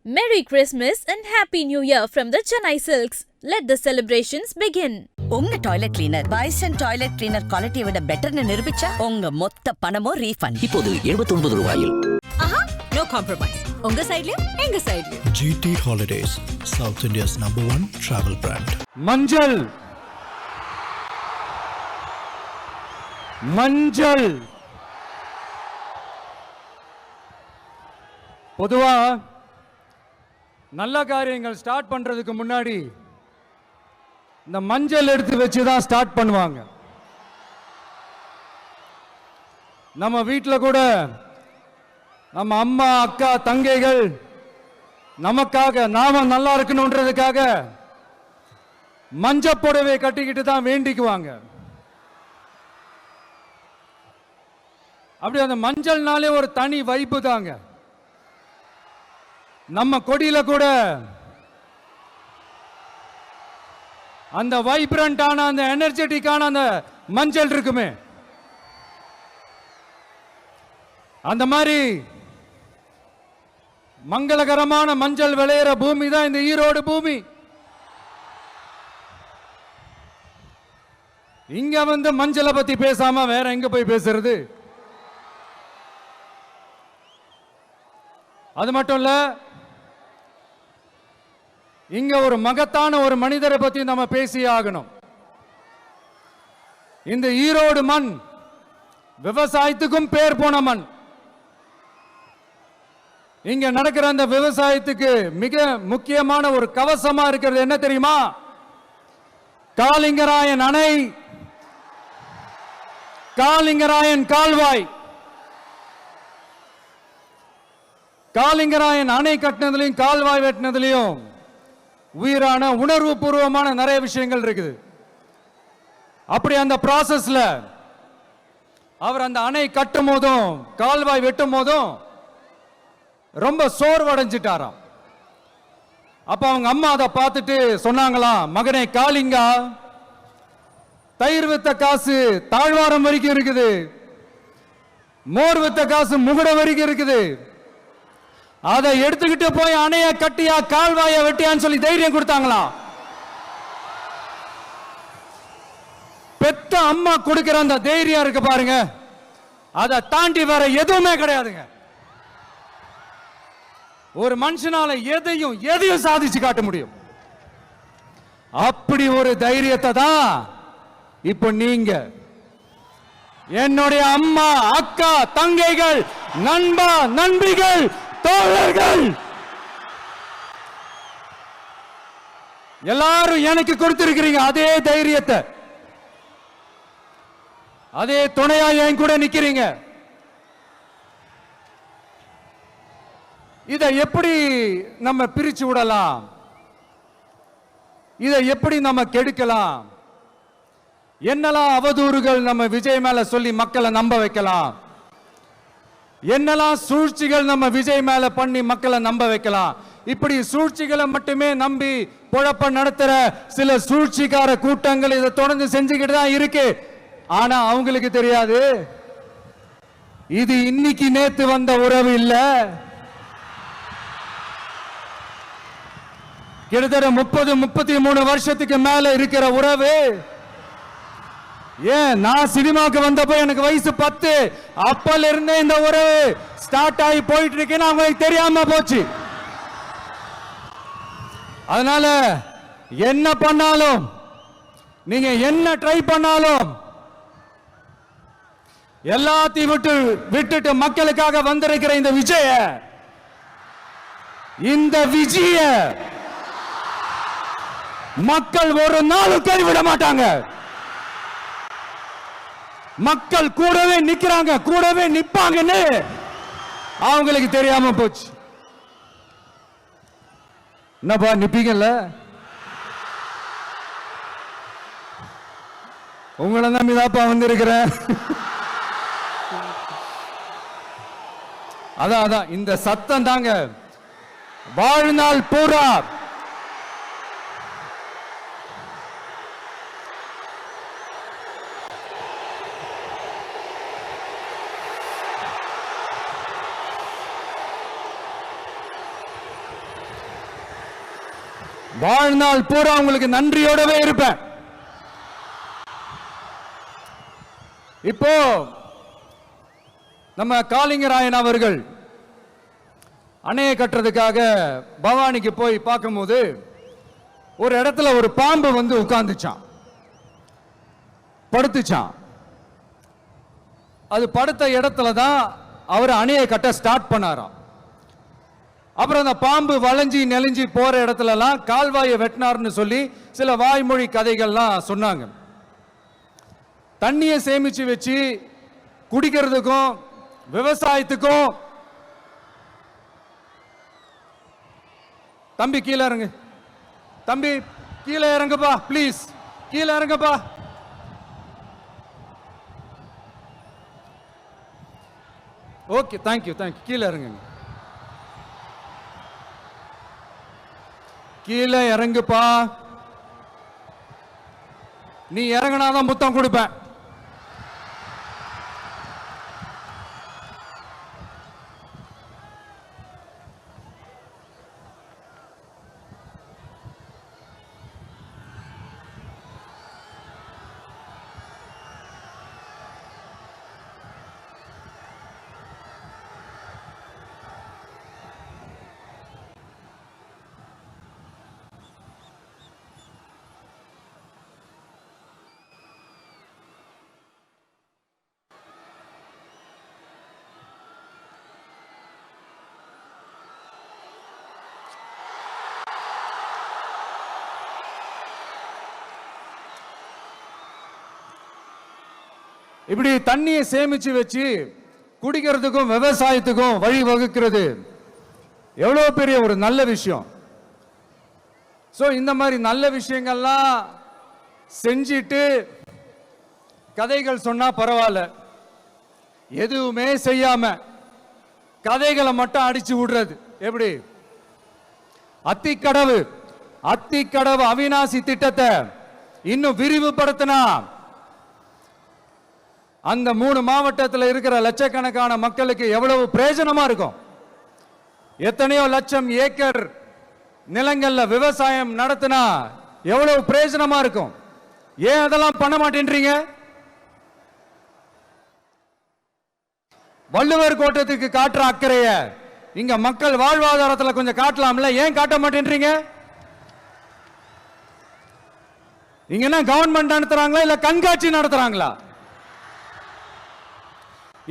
Merry Christmas and Happy New Year from the Chennai Silks. Let the celebrations begin. உங்க toilet cleaner bison toilet cleaner குவாலிட்டியை விட பெட்டர்னு நிரூபிச்சா உங்க மொத்த பணமும் refund. இப்போது 79 ரூபாயில். No compromise. உங்க சைடுலயும் எங்க சைடுலயும். GT Holidays, South India's #1 travel brand. மஞ்சள் மஞ்சள் பொதுவா நல்ல காரியங்கள் ஸ்டார்ட் பண்றதுக்கு முன்னாடி இந்த மஞ்சள் எடுத்து வச்சு தான் ஸ்டார்ட் பண்ணுவாங்க. நம்ம வீட்டில் கூட நம்ம அம்மா அக்கா தங்கைகள் நமக்காக நாம நல்லா இருக்கணுன்றதுக்காக மஞ்சள் புடவை கட்டிக்கிட்டு தான் வேண்டிக்குவாங்க. அப்படி அந்த மஞ்சள்னாலே ஒரு தனி வைப்பு தாங்க. நம்ம கொடியில கூட அந்த வைப்ரண்டான அந்த எனர்ஜெட்டிக்கான அந்த மஞ்சள் இருக்குமே, அந்த மாதிரி மங்களகரமான மஞ்சள் விளையிற பூமி தான் இந்த ஈரோடு பூமி. இங்க வந்து மஞ்சளை பத்தி பேசாம வேற எங்க போய் பேசுறது? அது மட்டும் இல்ல, இங்க ஒரு மகத்தான ஒரு மனிதரை பத்தி நம்ம பேசி ஆகணும். இந்த ஈரோடு மண் விவசாயத்துக்கும் பேர் போன மண். இங்க நடக்கிற அந்த விவசாயத்துக்கு மிக முக்கியமான ஒரு கவசமா இருக்கிறது என்ன தெரியுமா? காளிங்கராயன் அணை, காளிங்கராயன் கால்வாய். காளிங்கராயன் அணை கட்டினதுலையும் கால்வாய் வெட்டினதுலையும் உயிரான உணர்வு பூர்வமான நிறைய விஷயங்கள் இருக்குது. அப்படி அந்த ப்ராசஸ்ல அவர் அந்த அணை கட்டும் போதும் கால்வாய் வெட்டும் போதும் ரொம்ப சோர்வடைஞ்சிட்டாராம். அப்ப அவங்க அம்மா அதை பார்த்துட்டு சொன்னாங்களாம், மகனே காளிங்கா, தயிர் வித்த காசு தாழ்வாரம் வரைக்கும் இருக்குது, மோர் வித்த காசு முகுட வரைக்கும் இருக்குது, அதை எடுத்துக்கிட்டு போய் அணைய கட்டியா கால்வாய வெட்டியான்னு சொல்லி தைரியம் கொடுத்தாங்களா? பெத்த அம்மா கொடுக்கிற அந்த தைரியம் இருக்கு பாருங்க, அதை தாண்டி வேற எதுவுமே கிடையாதுங்க. ஒரு மனுஷனால எதையும் சாதிச்சு காட்ட முடியும். அப்படி ஒரு தைரியத்தை தான் இப்ப நீங்க என்னுடைய அம்மா அக்கா தங்கைகள் நண்பா நண்பிகள் தோழர்கள் எல்லாரும் எனக்கு கொடுத்திருக்கிறீங்க. அதே தைரியத்தை, அதே துணையா என் கூட நிக்கிறீங்க. இதை எப்படி நம்ம பிரிச்சு விடலாம்? இதை எப்படி நம்ம கெடுக்கலாம்? என்னெல்லாம் அவதூறுகள் நம்ம விஜய் மேல சொல்லி மக்களை நம்ப வைக்கலாம்? என்னெல்லாம் சூழ்ச்சிகள் நம்ம விஜய் மேல பண்ணி மக்களை நம்ப வைக்கலாம்? இப்படி சூழ்ச்சிகளை மட்டுமே நம்பி பொழப்ப நடத்துற சில சூழ்ச்சிக்கார கூட்டங்கள் இதை தொடர்ந்து செஞ்சுக்கிட்டு தான் இருக்கு. ஆனா அவங்களுக்கு தெரியாது, இது இன்னைக்கு நேத்து வந்த உறவு இல்ல. கிட்டத்தட்ட 30-33 வருஷத்துக்கு மேல இருக்கிற உறவு. ஏன் நான் சினிமாக்கு வந்தப்போ எனக்கு வயசு 10, அப்பல இருந்தே இந்த உறவு ஸ்டார்ட் ஆகி போயிட்டு இருக்கேன்னு அவங்களுக்கு தெரியாம போச்சு. அதனால என்ன பண்ணாலும், நீங்க என்ன ட்ரை பண்ணாலும், எல்லாத்தையும் விட்டுட்டு மக்களுக்காக வந்திருக்கிற இந்த விஜய மக்கள் ஒரு நாளும் கைவிட மாட்டாங்க. மக்கள் கூடவே நிக்கிறாங்க, கூடவே நிப்பாங்கன்னு அவங்களுக்கு தெரியாம போச்சு. என்னப்பா நிப்பீங்கல்ல? உங்களை நம்பிதாப்பா வந்திருக்கிறேன். அதான் இந்த சத்தம் தாங்க வாழ்நாள் பூரா வாழ்நாள் பூரா உங்களுக்கு நன்றியோடவே இருப்பேன். இப்போ நம்ம காளிங்கராயன் அவர்கள் அணையை கட்டுறதுக்காக பவானிக்கு போய் பார்க்கும்போது ஒரு இடத்துல ஒரு பாம்பு வந்து உட்கார்ந்துச்சான், படுத்துச்சான். அது படுத்த இடத்துல தான் அவர் அணையை கட்ட ஸ்டார்ட் பண்ணாராம். அப்புறம் அந்த பாம்பு வளைஞ்சி நெளிஞ்சி போற இடத்துலலாம் கால்வாயை வெட்டினார்னு சொல்லி சில வாய்மொழி கதைகள்லாம் சொன்னாங்க. தண்ணியை சேமிச்சு வச்சு குடிக்கிறதுக்கும் விவசாயத்துக்கும். தம்பி கீழே இறங்கு, தம்பி கீழே இறங்குப்பா, ப்ளீஸ் கீழே இறங்குப்பா. Okay, thank you thank you. கீழே இறங்குங்க, கீழே இறங்குப்பா. நீ இறங்கினாதான் முத்தம் கொடுப்பேன். இப்படி தண்ணியை சேமிச்சு வச்சு குடிக்கிறதுக்கும் விவசாயத்துக்கும் வழி வகுக்கிறது எவ்வளவு பெரிய ஒரு நல்ல விஷயம். சோ இந்த மாதிரி நல்ல விஷயங்கள்லாம் செஞ்சிட்டு கதைகள் சொன்னா பரவாயில்ல, எதுவுமே செய்யாம கதைகளை மட்டும் அடிச்சு விடுறது எப்படி? அத்திக்கடவு அவிநாசி திட்டத்தை இன்னும் விரிவுபடுத்தினா அந்த 3 மாவட்டத்தில் இருக்கிற லட்சக்கணக்கான மக்களுக்கு எவ்வளவு பிரயோஜனமா இருக்கும். எத்தனையோ லட்சம் ஏக்கர் நிலங்கள்ல விவசாயம் நடத்தினா எவ்வளவு பிரயோஜனமா இருக்கும். ஏன் அதெல்லாம் பண்ண மாட்டேன்றீங்க? வள்ளுவர் கோட்டத்துக்கு காட்டுற அக்கறைய இங்க மக்கள் வாழ்வாதாரத்தில் கொஞ்சம் காட்டலாம்ல, ஏன் காட்ட மாட்டேன்றீங்க? இங்க என்ன கவர்மெண்ட் நடத்துறாங்களா இல்ல கண்காட்சி நடத்துறாங்களா?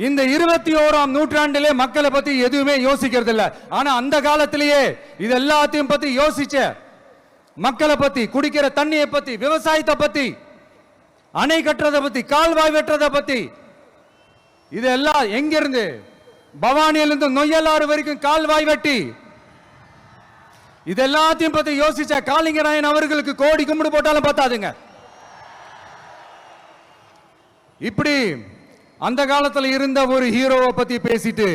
இந்த 21ஆம் நூற்றாண்டிலே மக்களை பத்தி எதுவுமே யோசிக்கிறது இல்ல. ஆனா அந்த காலத்திலேயே இது எல்லாத்தையும் பத்தி யோசிச்ச மக்களை பத்தி, குடிக்கிற தண்ணியை பத்தி, விவசாயத்தை பத்தி, அணை கட்டுறதை பத்தி, கால்வாய் வெட்டுறதை பத்தி, இதெல்லாம் எங்கிருந்து? பவானியிலிருந்து நொய்யலாறு வரைக்கும் கால்வாய் வெட்டி இது எல்லாத்தையும் பத்தி யோசிச்ச காளிங்கராயன் அவர்களுக்கு கோடி கும்பிடு போட்டாலும் பார்த்தாதுங்க. இப்படி அந்த காலத்துல இருந்த ஒரு ஹீரோவை பத்தி பேசிட்டு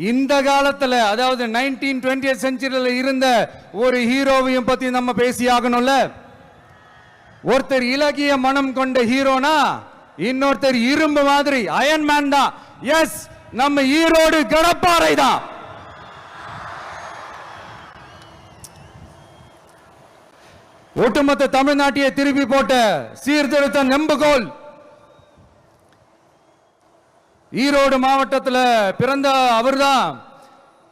இந்த காலத்துல, அதாவது 1920th செஞ்சுரியில இருந்த ஒரு ஹீரோவையும் பத்தி நம்ம பேசி ஆகணும்ல. ஒருத்தர் இலகிய மனம் கொண்ட ஹீரோனா இன்னொருத்தர் இரும்பு மாதிரி அயன் மேன் தான். எஸ், நம்ம ஈரோடு கடப்பாறை தான். ஒட்டுமொத்த தமிழ்நாட்டையே திருப்பி போட்ட சீர்திருத்த நெம்புகோல். ஈரோடு மாவட்டத்தில் பிறந்த அவர்தான்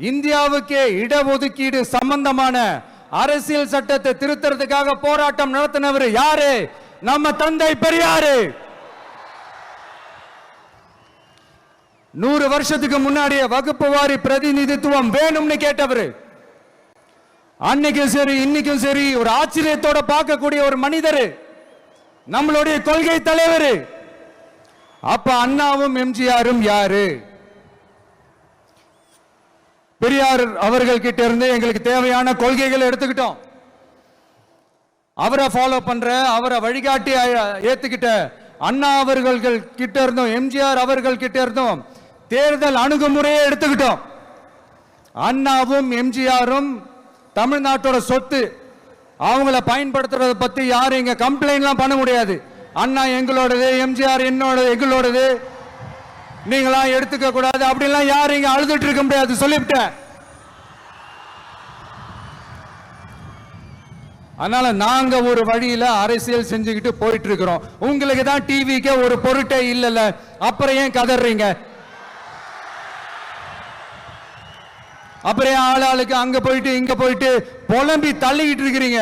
இந்தியாவுக்கே இடஒதுக்கீடு சம்பந்தமான அரசியல் சட்டத்தை திருத்தறதுக்காக போராட்டம் நடத்தினவர் யாரு? நம்ம தந்தை பெரியாரு. 100 வருஷத்துக்கு முன்னாடியே வகுப்பு வாரி பிரதிநிதித்துவம் வேணும்னு கேட்டவர். அன்னைக்கும் சரி இன்னைக்கும் சரி ஒரு ஆச்சரியத்தோட பார்க்கக்கூடிய ஒரு மனிதர், நம்மளுடைய கொள்கை தலைவர். அப்ப அண்ணாவும் எம்ஜிஆரும் யாரு? பெரியார் அவர்கள் கிட்ட இருந்து எங்களுக்கு தேவையான கொள்கைகளை எடுத்துக்கிட்டோம். அவரை ஃபாலோ பண்ற, அவரை வழிகாட்டி ஏத்துக்கிட்ட அண்ணா அவர்கள் கிட்ட இருந்தோம், எம்ஜிஆர் அவர்கள் கிட்ட இருந்தோம் தேர்தல் அணுகுமுறையை எடுத்துக்கிட்டோம். அண்ணாவும் எம்ஜிஆரும் தமிழ்நாட்டோட சொத்து. அவங்கள பயன்படுத்துறத பத்தி யாரும் இங்க கம்ப்ளைண்ட்லாம் பண்ண முடியாது. அண்ணா எங்களோடது, எம்ஜிஆர் எங்களோடது, நீங்களா எடுத்துக்க கூடாது அப்படிலாம் யாரும் இங்க அழுதுட்டு இருக்க முடியாது, சொல்லிவிட்டேன். அதனால நாங்க ஒரு வழியில அரசியல் செஞ்சுக்கிட்டு போயிட்டு இருக்கிறோம். உங்களுக்கு தான் டிவிக்கே ஒரு பொருட்டே இல்லைல்ல, அப்புறம் ஏன் கதறீங்க? அப்புறம் ஆளாளுக்கு அங்க போயிட்டு இங்க போயிட்டு புலம்பி தள்ளிக்கிட்டு இருக்கிறீங்க.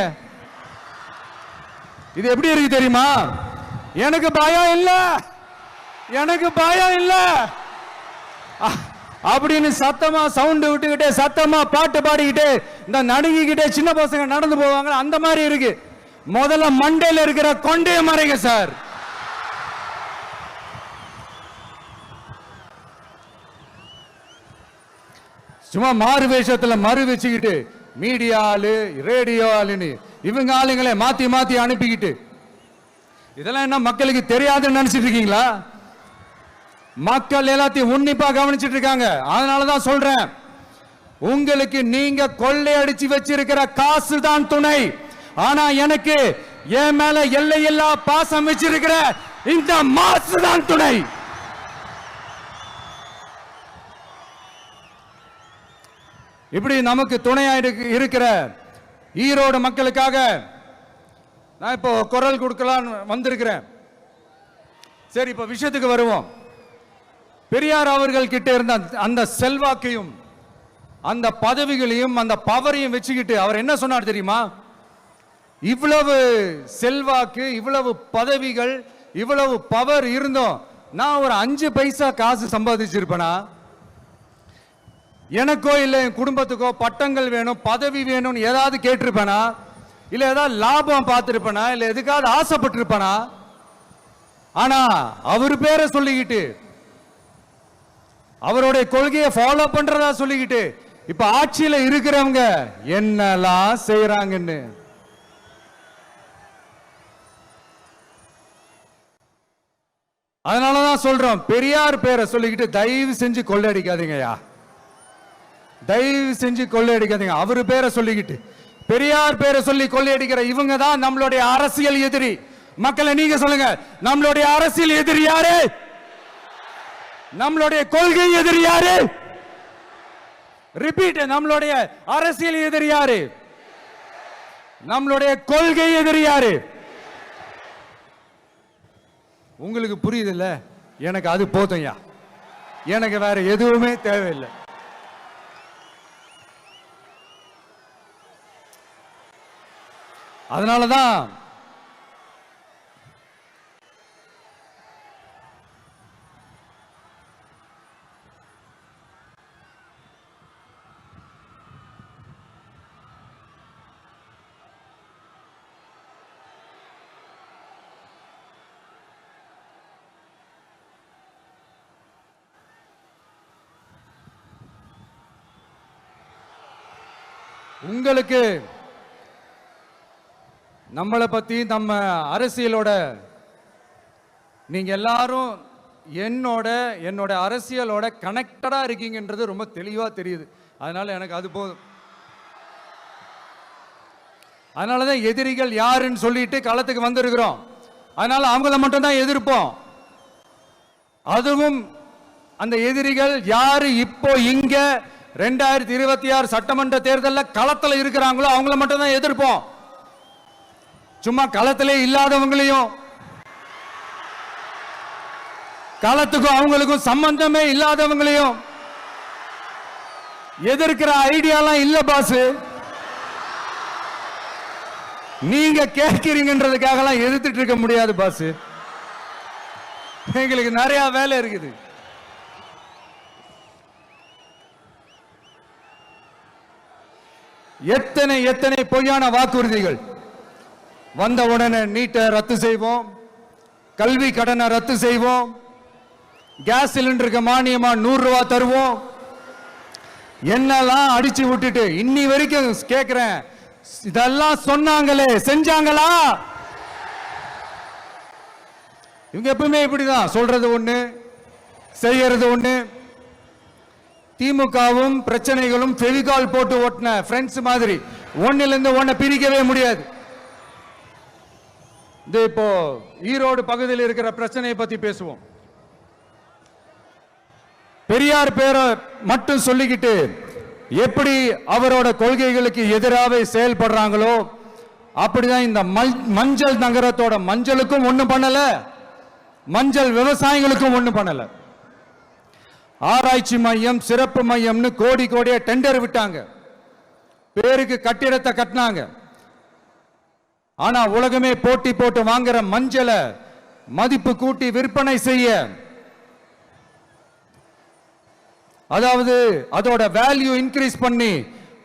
இது எப்படி இருக்கு தெரியுமா? எனக்கு பயம் இல்ல, எனக்கு பயம் இல்ல அப்படின்னு சத்தமா சவுண்ட் விட்டுக்கிட்டே சத்தமா பாட்டு பாடிக்கிட்டே இந்த நடுங்கிக்கிட்டே சின்ன பசங்க நடந்து போவாங்க, அந்த மாதிரி இருக்கு. முதல்ல மண்டையில இருக்கிற கொண்டே மறைங்க சார். சும்மா மாறு வேஷத்துல மறு வச்சுக்கிட்டு மீடியா ஆளு ரேடியோ ஆளுன்னு இவங்க ஆளுங்களே மாத்தி மாத்தி அனுப்பிக்கிட்டு இதெல்லாம் என்ன மக்களுக்கு தெரியாதுன்னு நினைச்சிட்டு இருக்கீங்களா? மக்கள் எல்லாத்தையும் உன்னிப்பா கவனிச்சிட்டு இருக்காங்க. அதனாலதான் சொல்றேன், உங்களுக்கு நீங்க கொள்ளையடிச்சு வச்சிருக்கிற காசு தான் துணை, ஆனா எனக்கு என் மேல எல்லையில்லா பாசம் வச்சிருக்கிற இந்த மாசு தான் துணை. இப்படி நமக்கு துணையா இருக்கிற ஈரோடு மக்களுக்காக நான் இப்போ குரல் கொடுக்கலாம் வந்திருக்கிறேன். சரி, இப்ப விஷயத்துக்கு வருவோம். பெரியார் அவர்கள் கிட்ட இருந்த அந்த செல்வாக்கையும் அந்த பதவிகளையும் அந்த பவரையும் வச்சுக்கிட்டு அவர் என்ன சொன்னார் தெரியுமா? இவ்வளவு செல்வாக்கு, இவ்வளவு பதவிகள், இவ்வளவு பவர் இருந்தோம் நான் ஒரு 5 பைசா காசு சம்பாதிச்சிருப்பேனா? எனக்கோ இல்ல என் குடும்பத்துக்கோ பட்டங்கள் வேணும், பதவி வேணும்னு ஏதாவது கேட்டிருப்பேனா? இல்ல ஏதாவது லாபம் பார்த்திருப்பேனா? இல்ல எதுக்காவது ஆசைப்பட்டிருப்பேனா? ஆனா அவர் பேரை சொல்லிக்கிட்டு அவருடைய கொள்கையை ஃபாலோ பண்றதா சொல்லிக்கிட்டு இப்ப ஆட்சியில இருக்கிறவங்க என்னெல்லாம் செய்யறாங்கன்னு அதனாலதான் சொல்றோம், பெரியார் பேரை சொல்லிக்கிட்டு தயவு செஞ்சு கொள்ளையடிக்காதீங்கயா, தயவு செஞ்சு கொள்ளையடிக்காதீங்க. அவரு பேரை சொல்லிக்கிட்டு பெரியார் பேரை சொல்லி கொள்ளையடிக்கிற இவங்க தான் நம்மளுடைய அரசியல் எதிரி. மக்களை நீங்க சொல்லுங்க, நம்மளுடைய அரசியல் எதிரி யாரு? நம்மளுடைய கொள்கை எதிரி யாரு? ரிப்பீட், நம்மளுடைய அரசியல் எதிரி யாரு? நம்மளுடைய கொள்கை எதிரி யாரு? உங்களுக்கு புரியுது இல்ல? எனக்கு அது போதும்யா, எனக்கு வேற எதுவுமே தேவையில்லை. அதனாலதான் உங்களுக்கு நம்மளை பத்தி நம்ம அரசியலோட நீங்க எல்லாரும் என்னோட அரசியலோட கனெக்டடா இருக்கீங்கன்றது ரொம்ப தெளிவா தெரியுது. அதனால எனக்கு அது போதும். அதனாலதான் எதிரிகள் யாருன்னு சொல்லிட்டு களத்துக்கு வந்திருக்கிறோம். அதனால அவங்கள மட்டும் தான் எதிர்ப்போம். அதுவும் அந்த எதிரிகள் யாரு இப்போ இங்க 2026 சட்டமன்ற தேர்தலில் களத்தில் இருக்கிறாங்களோ அவங்கள மட்டும் தான் எதிர்ப்போம். சும்மா களத்திலே இல்லாதவங்களையும், களத்துக்கும் அவங்களுக்கும் சம்பந்தமே இல்லாதவங்களையும் எதிர்க்கிற ஐடியாலாம் இல்ல பாஸ். நீங்க கேட்கிறீங்கன்றதுக்காக எதிர்த்துட்டு இருக்க முடியாது பாஸ். எங்களுக்கு நிறைய வேலை இருக்குது. எத்தனை எத்தனை பொய்யான வாக்குறுதிகள். வந்த உடனே நீட்டை ரத்து செய்வோம், கல்வி கடனை ரத்து செய்வோம், கேஸ் சிலிண்டருக்கு மானியமா 100 ரூபாய் தருவோம், என்னெல்லாம் அடிச்சு விட்டுட்டு இன்னி வரைக்கும் கேட்கிறேன், இதெல்லாம் சொன்னாங்களே செஞ்சாங்களா? இவங்க எப்பவுமே இப்படிதான், சொல்றது ஒண்ணு செய்யறது ஒண்ணு. திமுகவும் பிரச்சனைகளும் ஃபெவிகால் போட்டு ஓட்டின ஃப்ரெண்ட்ஸ் மாதிரி ஒன்னிலிருந்து ஒன்னை பிரிக்கவே முடியாது. இப்போ ஈரோடு பகுதியில் இருக்கிற பிரச்சனையை பத்தி பேசுவோம். பெரியார் பேரை மட்டும் சொல்லிக்கிட்டு எப்படி அவரோட கொள்கைகளுக்கு எதிராக செயல்படுறாங்களோ அப்படிதான் இந்த மஞ்சள் நகரத்தோட மஞ்சளுக்கும் ஒண்ணும் பண்ணல, மஞ்சள் விவசாயிகளுக்கும் ஒண்ணும் பண்ணல. ஆராய்ச்சி மையம், சிறப்பு மையம்னு கோடி கோடியா டெண்டர் விட்டாங்க, பேருக்கு கட்டிடத்தை கட்டினாங்க. ஆனா உலகமே போட்டி போட்டு வாங்குற மஞ்சளை மதிப்பு கூட்டி விற்பனை செய்ய, அதாவது அதோட வேல்யூ இன்க்ரீஸ் பண்ணி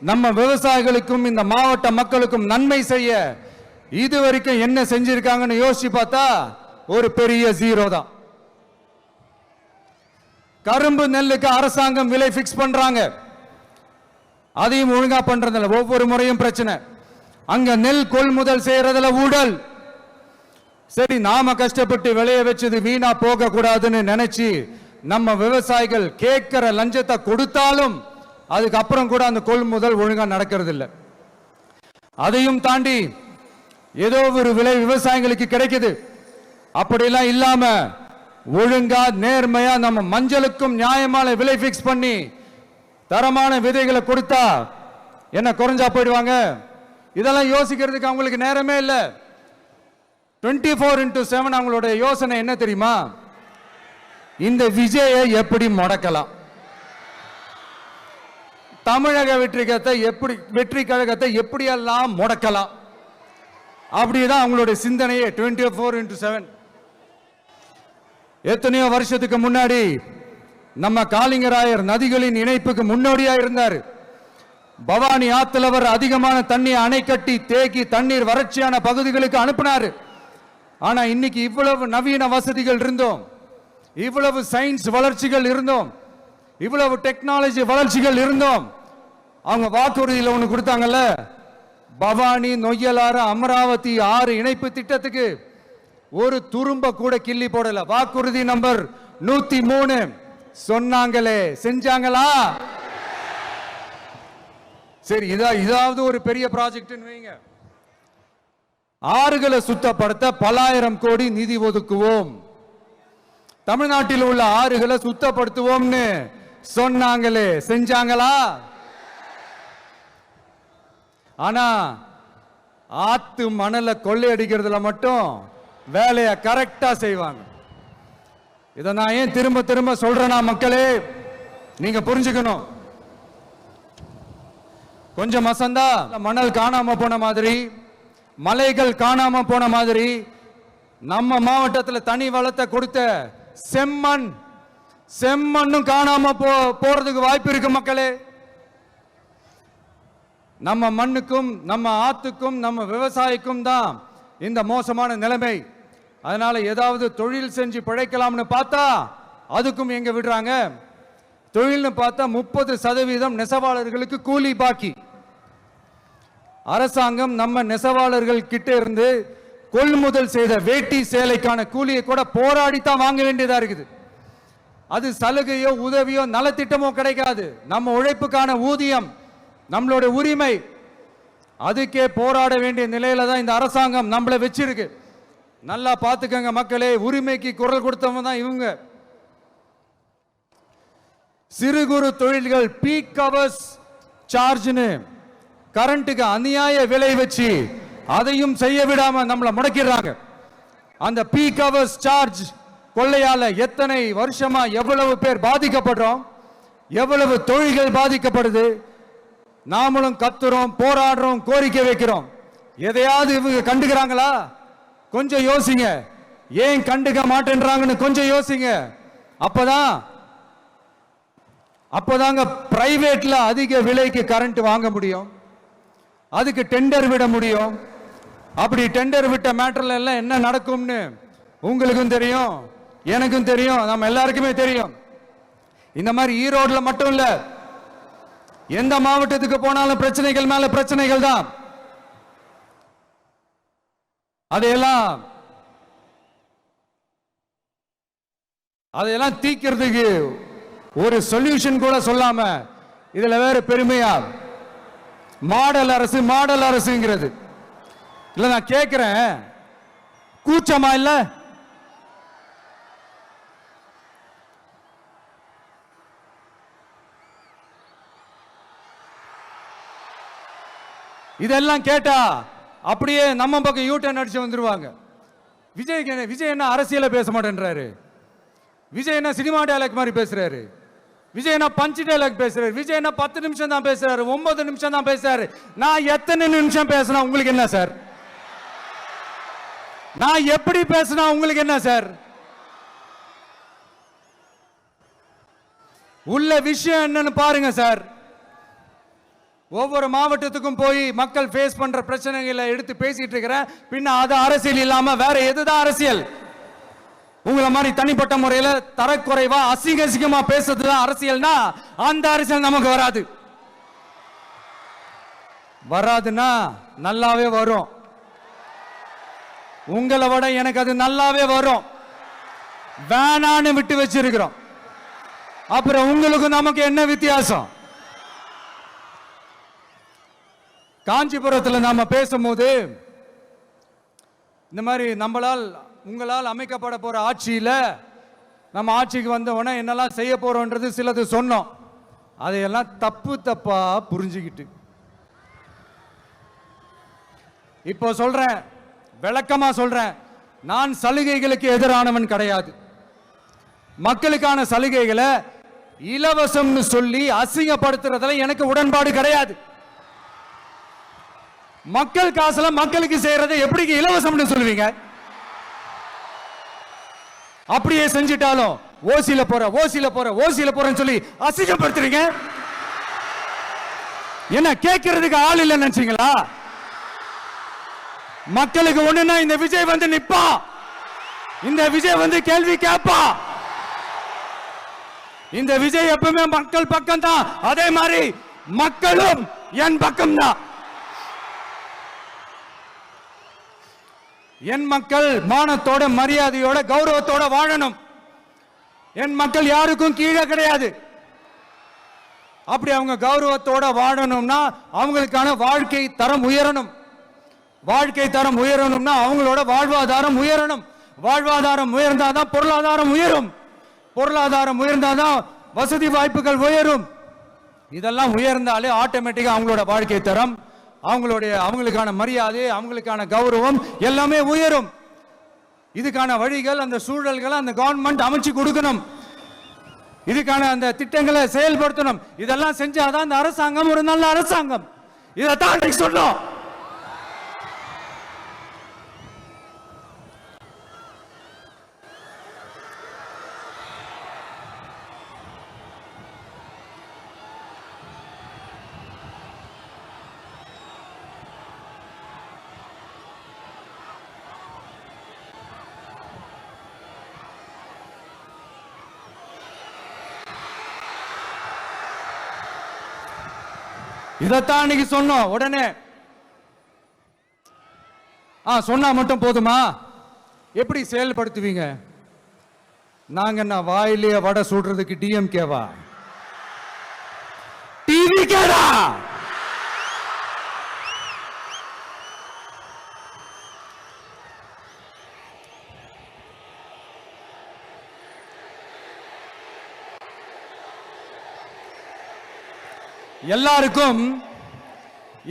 நம்ம விவசாயிகளுக்கும் இந்த மாவட்ட மக்களுக்கும் நன்மை செய்ய இதுவரைக்கும் என்ன செஞ்சிருக்காங்கன்னு யோசிச்சு பார்த்தா ஒரு பெரிய ஜீரோ தான். கரும்பு நெல்லுக்கு அரசாங்கம் விலை பிக்ஸ் பண்றாங்க, அதையும் ஒழுங்கா பண்றதில்ல, ஒவ்வொரு முறையும் பிரச்சனை. அங்க நெல் கொள்முதல் செய்யறதுல ஊழல். சரி, நாம கஷ்டப்பட்டு விளைய வச்சது வீணா போக கூடாதுன்னு நினைச்சு நம்ம விவசாயிகள் கேட்கிற லஞ்சத்தை கொடுத்தாலும் அதுக்கப்புறம் கூட அந்த கொள்முதல் ஒழுங்கா நடக்கிறது இல்லை. அதையும் தாண்டி ஏதோ ஒரு விலை விவசாயிகளுக்கு கிடைக்குது. அப்படியெல்லாம் இல்லாம ஒழுங்கா நேர்மையா நம்ம மஞ்சளுக்கும் நியாயமான விலை பிக்ஸ் பண்ணி தரமான விதைகளை கொடுத்தா என்ன குறைஞ்சா போயிடுவாங்க? இதெல்லாம் யோசிக்கிறதுக்கு அவங்களுக்கு நேரமே இல்லை. 24x7 அவங்களோட யோசனை என்ன தெரியுமா? இந்த விஜயை எப்படி முடக்கலாம், தமிழக வெற்றி கழகத்தை எப்படியெல்லாம் முடக்கலாம், அப்படிதான் அவங்களுடைய சிந்தனையே 24x7. எத்தனையோ வருஷத்துக்கு முன்னாடி நம்ம காளிங்கராயர் நதிகளின் இணைப்புக்கு முன்னோடியா இருந்தார். பவானி ஆத்துல அதிகமான தண்ணி அணை கட்டி தேக்கி தண்ணீர் வறட்சியான பகுதிகளுக்கு அனுப்பினாரு. ஆனா இன்னைக்கு இவ்வளவு நவீன வசதிகள் இருந்தோம், இவ்வளவு சயின்ஸ் வளர்ச்சிகள் இருந்தோம், இவ்வளவு டெக்னாலஜி வளர்ச்சிகள் இருந்தோம், அவங்க வாக்குறுதியில் ஒன்று கொடுத்தாங்கல்ல, பவானி நொய்யலாறு அமராவதி 6 இணைப்பு திட்டத்துக்கு ஒரு துரும்ப கூட கிள்ளி போடல. வாக்குறுதி நம்பர் 103 சொன்னாங்களே, செஞ்சாங்களா? சரி, இதாவது ஒரு பெரிய ப்ராஜெக்ட் வைங்க. ஆறுகளை சுத்தப்படுத்த பல ஆயிரம் கோடி நிதி ஒதுக்குவோம், தமிழ்நாட்டில் உள்ள ஆறுகளை சுத்தப்படுத்துவோம்னு சொன்னாங்களே, செஞ்சாங்களா? ஆனா ஆத்து மணலை கொள்ளையடிக்கிறதுல மட்டும் வேலையை கரெக்டா செய்வாங்க. இதை நான் ஏன் திரும்ப திரும்ப சொல்றேன்னா, மக்களே நீங்க புரிஞ்சுக்கணும். கொஞ்சம் மசந்தா மணல் காணாம போன மாதிரி, மலைகள் காணாம போன மாதிரி, நம்ம மாவட்டத்தில் தனி வளத்தை கொடுத்த செம்மண்ணும் காணாம போறதுக்கு வாய்ப்பு இருக்கு மக்களே. நம்ம மண்ணுக்கும் நம்ம ஆத்துக்கும் நம்ம விவசாயிக்கும் தான் இந்த மோசமான நிலைமை. அதனால ஏதாவது தொழில் செஞ்சு பிழைக்கலாம்னு பார்த்தா அதுக்கும் எங்க விடுறாங்க? தொழில்னு பார்த்தா 30% நெசவாளர்களுக்கு கூலி பாக்கி. அரசாங்கம் நம்ம நெசவாளர்கள் கிட்ட இருந்து கொள்முதல் செய்த வேட்டி சேலைக்கான கூலியை கூட போராடித்தான் வாங்க வேண்டியதா இருக்குது. அது சலுகையோ உதவியோ நலத்திட்டமோ கிடைக்காது. நம்ம உழைப்புக்கான ஊதியம், நம்மளோட உரிமை, அதுக்கே போராட வேண்டிய நிலையில தான் இந்த அரசாங்கம் நம்மளை வச்சிருக்கு. நல்லா பார்த்துக்கங்க மக்களே, உரிமைக்கு குரல் கொடுத்தவங்க தான் இவங்க. சிறு குறு தொழில்கள் பீக் ஹவர்ஸ் சார்ஜ்னு கரண்ட்டுக்கு அநியாய விலை வச்சு அதையும் செய்ய விடாம நம்மளை முடக்கிறாங்க. அந்த பீக் ஹவர்ஸ் சார்ஜ் கொள்ளையால எத்தனை வருஷமா எவ்வளவு பேர் பாதிக்கப்படுறோம், எவ்வளவு தொழில்கள் பாதிக்கப்படுது. நாமளும் கத்துறோம், போராடுறோம், கோரிக்கை வைக்கிறோம். எதையாவது இவங்க கண்டுக்கிறாங்களா? கொஞ்சம் யோசிங்க. ஏன் கண்டுக்க மாட்டேன்றாங்கன்னு கொஞ்சம் யோசிங்க. அப்பதாங்க பிரைவேட்ல அதிக விலைக்கு கரண்ட் வாங்க முடியும், அதுக்கு டெண்டர் விட முடியும். அப்படி டெண்டர் விட்ட மேட்டர்ல எல்லாம் என்ன நடக்கும்னு உங்களுக்கும் தெரியும், எனக்கும் தெரியும், நம்ம எல்லாருக்குமே தெரியும். இந்த மாதிரி ஈரோடுல மட்டும் இல்ல, எந்த மாவட்டத்துக்கு போனாலும் பிரச்சனைகள் மேல பிரச்சனைகள் தான். அதையெல்லாம் தீக்கிறதுக்கு ஒரு சொல்யூஷன் கூட சொல்லாம இதுல வேற பெருமையா மாடல் அரசுங்கிறது இல்ல. நான் கேட்கிறேன், கூச்சமா இல்ல? இதெல்லாம் கேட்டா அப்படியே நம்ம பக்கம் யூட்டர்ன் அடிச்சு வந்துருவாங்க. விஜய் என்ன அரசியல பேச மாட்டேன்றாரு, விஜய் என்ன சினிமா டயலாக் மாதிரி பேசுறாரு, விஜய் என்ன பஞ்ச் டயலாக் பேசுறாரு, விஜய் என்ன 10 நிமிஷம் தான் பேசுறாரு, 9 நிமிஷம் தான் பேசுறாரு. நான் எத்தனை நிமிஷம் பேசினா உங்களுக்கு என்ன சார்? நான் எப்படி பேசினா உங்களுக்கு என்ன சார்? உள்ள விஷயம் என்னன்னு பாருங்க சார். ஒவ்வொரு மாவட்டத்துக்கும் போய் மக்கள் ஃபேஸ் பண்ற பிரச்சனைகளை எடுத்து பேசிட்டு இருக்கிறேன். பின்ன அது அரசியல் இல்லாம வேற எதுதான் அரசியல்? உங்களை மாதிரி தனிப்பட்ட முறையில் தரக்குறைவா அசிங்கமா பேசுறதுதான் அரசியல்னா அந்த அரசியல் நமக்கு வராது. வராதுன்னா நல்லாவே வரும். உங்களை விட எனக்கு அது நல்லாவே வரும். வேணான்னு விட்டு வச்சிருக்கிறோம். அப்புறம் உங்களுக்கு நமக்கு என்ன வித்தியாசம்? காஞ்சிபுரத்தில் நாம பேசும்போது இந்த மாதிரி உங்களால் அமைக்கப்பட போற ஆட்சியில நம்ம ஆட்சிக்கு வந்த உடனே என்னெல்லாம் செய்ய போறோம்ன்றது சிலது சொன்னோம். அதையெல்லாம் தப்பா புரிஞ்சுக்கிட்டு இப்போ சொல்றேன், விளக்கமா சொல்றேன். நான் சலுகைகளுக்கு எதிரானவன் கிடையாது. மக்களுக்கான சலுகைகளை இலவசம்னு சொல்லி அசிங்கப்படுத்துறதுல எனக்கு உடன்பாடு கிடையாது. மக்கள் காசுல மக்களுக்கு செய்யறதை எப்படி இலவசம்னு சொல்லுவீங்க? அப்படியே செஞ்சிட்டாலும் ஓசில போறேன்னு சொல்லி அசிங்கப்படுத்துறீங்க. என்ன கேட்கறதுக்கு ஆள் இல்லைன்னு நினைச்சீங்களா? மக்களுக்கு ஒண்ணுன்னா இந்த விஜய் வந்து நிப்பா, இந்த விஜய் வந்து கேள்வி கேட்பா. இந்த விஜய் எப்பவுமே மக்கள் பக்கம் தான், அதே மாதிரி மக்களும் என் பக்கம் தான். என் மக்கள் மானத்தோட மரியாதையோட கௌரவத்தோட வாழணும். என் மக்கள் யாருக்கும் கீழே கிடையாது. அப்படி அவங்க கௌரவத்தோட வாழணும்னா அவங்களுக்கான வாழ்க்கை தரம் உயரணும். வாழ்க்கை தரம் உயரணும்னா அவங்களோட வாழ்வாதாரம் உயரணும். வாழ்வாதாரம் உயர்ந்தாதான் பொருளாதாரம் உயரும். பொருளாதாரம் உயர்ந்தாதான் வசதி வாய்ப்புகள் உயரும். இதெல்லாம் உயர்ந்தாலே ஆட்டோமேட்டிக்கா அவங்களோட வாழ்க்கை தரம், அவங்களுக்கான மரியாதை, அவங்களுக்கான கௌரவம் எல்லாமே உயரும். இதுக்கான வழிகள், அந்த சூழல்களை அந்த கவர்மெண்ட் அமைச்சு கொடுக்கணும். இதுக்கான அந்த திட்டங்களை செயல்படுத்தணும். இதெல்லாம் செஞ்சாதான் அந்த அரசாங்கம் ஒரு நல்ல அரசாங்கம். இதைத்தான் சொன்னோம். இதைத்தான் இன்னைக்கு சொன்னோம். உடனே சொன்னா மட்டும் போதுமா? எப்படி செயல்படுத்துவீங்க? நாங்க என்ன வாயிலேயே வடை சுடுறதுக்கு டிஎம்கேவா? டிவிகேடா?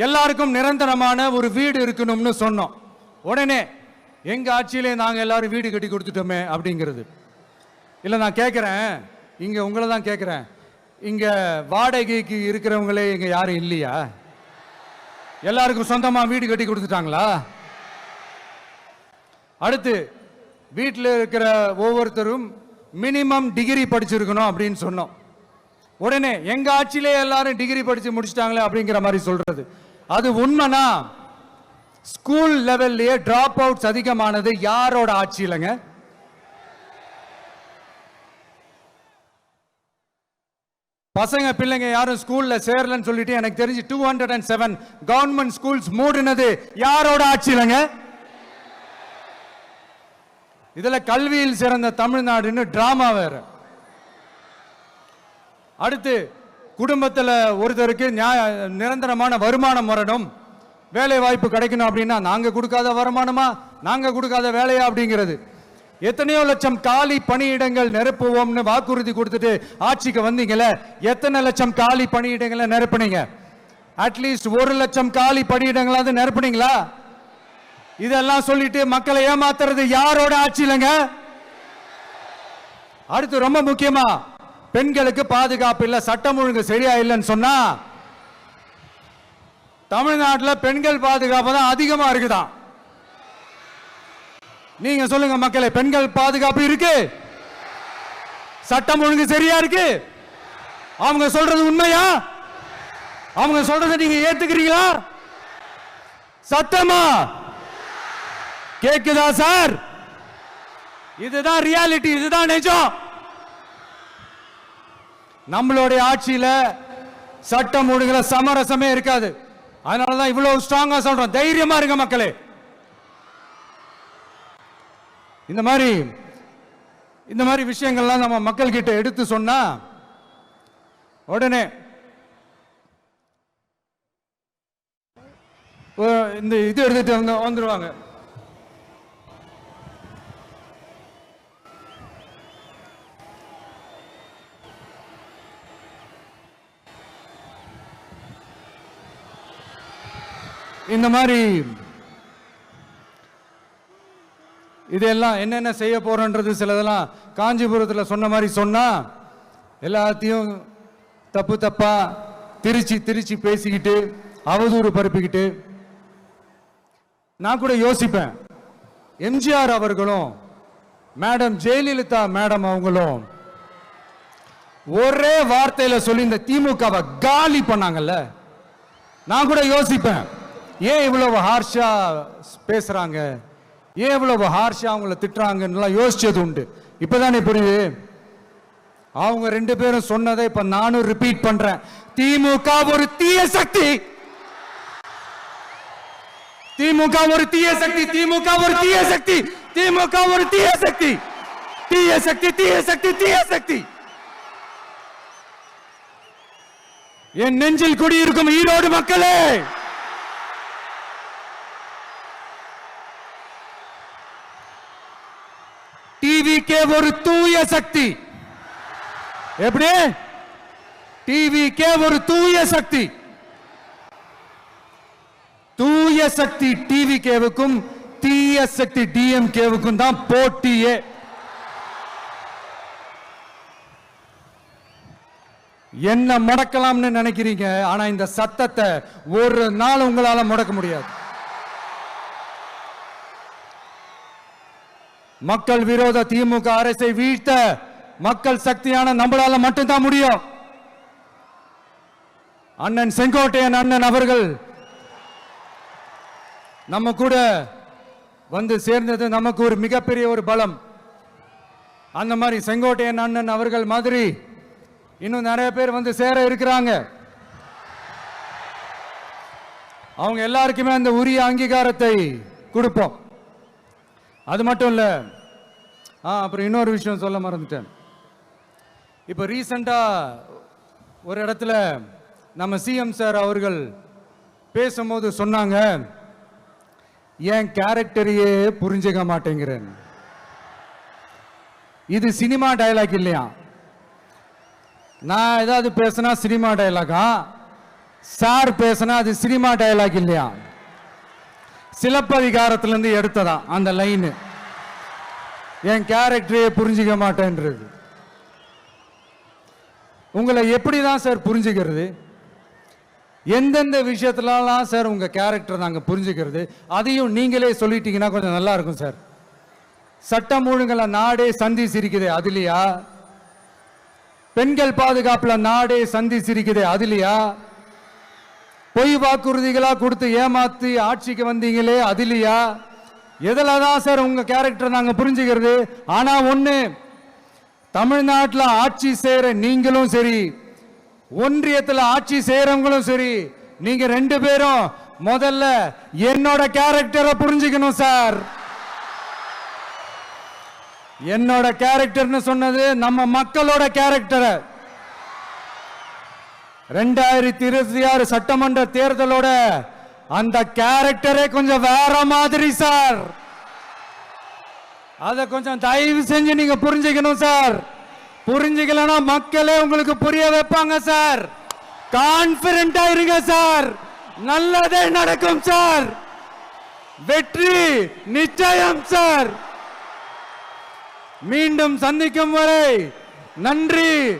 எல்லாருக்கும் நிரந்தரமான ஒரு வீடு இருக்கணும்னு சொன்னோம். உடனே எங்க ஆட்சியிலே நாங்க எல்லாரும் வீடு கட்டி கொடுத்துட்டோமே அப்படிங்கிறது இல்ல. நான் கேட்கிறேன், இங்க உங்களை தான் கேட்கிறேன், இங்க வாடகைக்கு இருக்கிறவங்களே இங்க யாரும் இல்லையா? எல்லாருக்கும் சொந்தமா வீடு கட்டி கொடுத்துட்டாங்களா? அடுத்து வீட்டில் இருக்கிற ஒவ்வொருத்தரும் மினிமம் டிகிரி படிச்சிருக்கணும் அப்படின்னு சொன்னோம். உடனே எங்க ஆட்சியிலே எல்லாரும் டிகிரி படிச்சு முடிச்சிட்டாங்களே அப்படிங்கிற மாதிரி சொல்றது அது உண்மைனா? ஸ்கூல் லெவல்லையே டிராப் அவுட்ஸ் அதிகமானது யாரோட ஆட்சியிலங்க? பசங்க பிள்ளைங்க யாரும் ஸ்கூல்ல சேரலன்னு சொல்லிட்டு எனக்கு தெரிஞ்சு 207 கவர்மெண்ட் ஸ்கூல்ஸ் மூடினது யாரோட ஆட்சியிலங்க? இதுல கல்வியில் சிறந்த தமிழ்நாடுன்னு டிராமா வேற. அடுத்து குடும்பத்தில் ஒருத்தருக்கு நிரந்தரமான வருமானம் வரணும், வேலை வாய்ப்பு கிடைக்கணும் அப்படின்னா நாங்க கொடுக்காத வருமானமா, நாங்க கொடுக்காத வேலையா அப்படிங்கிறது. எத்தனையோ லட்சம் காலி பணியிடங்கள் நிரப்புவோம்னு வாக்குறுதி கொடுத்துட்டு ஆட்சிக்கு வந்தீங்களே, எத்தனை லட்சம் காலி பணியிடங்களை நிரப்புனீங்க? அட்லீஸ்ட் 1 லட்சம் காலி பணியிடங்களாவது நிரப்புனீங்களா? இதெல்லாம் சொல்லிட்டு மக்களை ஏமாத்துறது யாரோட ஆட்சி இல்லைங்க. அடுத்து ரொம்ப முக்கியமா பெண்களுக்கு பாதுகாப்பு இல்ல, சட்டம் ஒழுங்கு சரியா இல்லைன்னு சொன்னா தமிழ்நாட்டில் பெண்கள் பாதுகாப்பு தான் அதிகமா இருக்குதான். நீங்க சொல்லுங்க மக்களே, பெண்கள் பாதுகாப்பு இருக்கு, சட்டம் ஒழுங்கு சரியா இருக்கு? அவங்க சொல்றது உண்மையா? அவங்க சொல்றதை நீங்க ஏத்துக்கிறீங்களா? சத்தமா கேக்குதா சார்? இதுதான் ரியாலிட்டி, இதுதான் நிஜம். நம்மளுடைய ஆட்சியில சட்டம் ஒழுங்குல சமரசமே இருக்காது. அதனாலதான் இவ்வளவு ஸ்ட்ராங்கா சொல்றோம், தைரியமா இருங்க மக்களே. இந்த மாதிரி விஷயங்கள்லாம் நம்ம மக்கள் கிட்ட எடுத்து சொன்னா உடனே இந்த இது எடுத்துட்டு வந்துருவாங்க. இந்த மாதிரி இதெல்லாம் என்னென்ன செய்ய போறோன்றது சிலதெல்லாம் காஞ்சிபுரத்தில் சொன்ன மாதிரி சொன்னா எல்லாத்தையும் தப்பா திருச்சி பேசிக்கிட்டு அவதூறு பரப்பிக்கிட்டு. நான் கூட யோசிப்பேன், எம்ஜிஆர் அவர்களும் மேடம் ஜெயலலிதா மேடம் அவங்களும் ஒரே வார்த்தையில சொல்லி இந்த திமுகவை காலி பண்ணாங்கல்ல. நான் கூட யோசிப்பேன், ஏன் இவ்வளவு ஹார்ஷா பேசுறாங்க, ஏன் இவ்வளவு ஹார்ஷா அவங்கள திட்டுறாங்கன்னு யோசிச்சது உண்டு. இப்பதானே புரியுது. அவங்க ரெண்டு பேரும் சொன்னதை இப்ப நானும் ரிப்பீட் பண்றேன். திமுக ஒரு தீய சக்தி, திமுக ஒரு தீய சக்தி, திமுக ஒரு தீய சக்தி, திமுக ஒரு தீய சக்தி, தீய சக்தி, தீய சக்தி, தீய சக்தி. என் நெஞ்சில் குடியிருக்கும் ஈரோடு மக்களே, டிவிகே ஒரு தூய சக்தி. எப்படி? டிவிகே ஒரு தூய சக்தி. தூய சக்தி டிவிகேவுக்கும் தீய சக்தி டிஎம்கேவுக்கும் தான் போட்டியே. என்ன முடக்கலாம்னு நினைக்கிறீங்க, ஆனா இந்த சத்தத்தை ஒரு நாள் உங்களால முடக்க முடியாது. மக்கள் விரோத திமுக அரசை வீழ்த்த மக்கள் சக்தியான நம்மளால மட்டும்தான் முடியும். அண்ணன் செங்கோட்டையன் அண்ணன் அவர்கள் நம்ம கூட வந்து சேர்ந்தது நமக்கு ஒரு மிகப்பெரிய ஒரு பலம். அந்த மாதிரி செங்கோட்டையன் அண்ணன் அவர்கள் மாதிரி இன்னும் நிறைய பேர் வந்து சேர இருக்கிறாங்க. அவங்க எல்லாருக்குமே அந்த உரிய அங்கீகாரத்தை கொடுப்போம். அது மட்டும் இல்ல, அப்புறம் இன்னொரு விஷயம் சொல்ல மறந்துட்டேன். இப்போ ரீசெண்டா ஒரு இடத்துல நம்ம சிஎம் சார் அவர்கள் பேசும்போது சொன்னாங்க, என் கேரக்டரையே புரிஞ்சுக்க மாட்டேங்கிறேன். இது சினிமா டயலாக் இல்லையா? நான் ஏதாவது பேசினா சினிமா டயலாகா? சார் பேசினா அது சினிமா டயலாக் இல்லையா? சிலப்பதிகாரத்திலிருந்து எடுத்ததா அந்த லைன். என் கேரக்டரையே புரிஞ்சுக்க மாட்டேன்றது. உங்களை எப்படிதான் சார் புரிஞ்சுக்கிறது? எந்தெந்த விஷயத்துலலாம் சார் உங்க கேரக்டர் நாங்க புரிஞ்சுக்கிறது? அதையும் நீங்களே சொல்லிட்டீங்கன்னா கொஞ்சம் நல்லா இருக்கும் சார். சட்டம் ஒழுங்குல நாடே சந்தி சிரிக்குது, அதுலயா? பெண்கள் பாதுகாப்புல நாடே சந்தி சிரிக்குது, அதுலயா? பொய் வாக்குறுதிகளா கொடுத்து ஏமாத்தி ஆட்சிக்கு வந்தீங்களே, அதுலயா? எதுலதான் சார் உங்க கேரக்டர் நாங்க புரிஞ்சுக்கிறது? ஆனா ஒண்ணு, தமிழ்நாட்டில் ஆட்சி செய்யற நீங்களும் சரி, ஒன்றியத்தில் ஆட்சி செய்யறவங்களும் சரி, நீங்க ரெண்டு பேரும் முதல்ல என்னோட கேரக்டரை புரிஞ்சுக்கணும் சார். என்னோட கேரக்டர்னு சொன்னது நம்ம மக்களோட கேரக்டரை. 2026 சட்டமன்ற தேர்தலோட அந்த கேரக்டரே கொஞ்சம் வேற மாதிரி சார். அத கொஞ்சம் தயவு செஞ்சு நீங்க புரிஞ்சுக்கணும் சார். புரிஞ்சுக்கலன்னா மக்களே உங்களுக்கு புரிய வைப்பாங்க சார். கான்பிடென்டா இருங்க சார், நல்லதே நடக்கும் சார். வெற்றி நிச்சயம் சார். மீண்டும் சந்திக்கும் வரை நன்றி,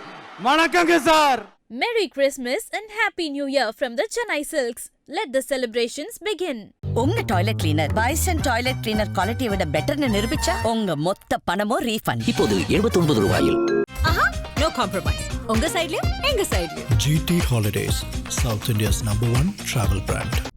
வணக்கங்க sir. Merry Christmas and Happy New Year from the Chennai Silks. Let the celebrations begin. உங்க toilet cleaner bison toilet cleaner குவாலிட்டியை விட பெட்டர்னு நிரூபிச்சா உங்க மொத்த பணமும் ரீஃபண்ட். இப்போது 79 ரூபாயில். ஆஹா, நோ காம்ப்ரமைஸ். உங்க சைடுலயும் எங்க சைடுலயும். GT Holidays, South India's #1 travel brand.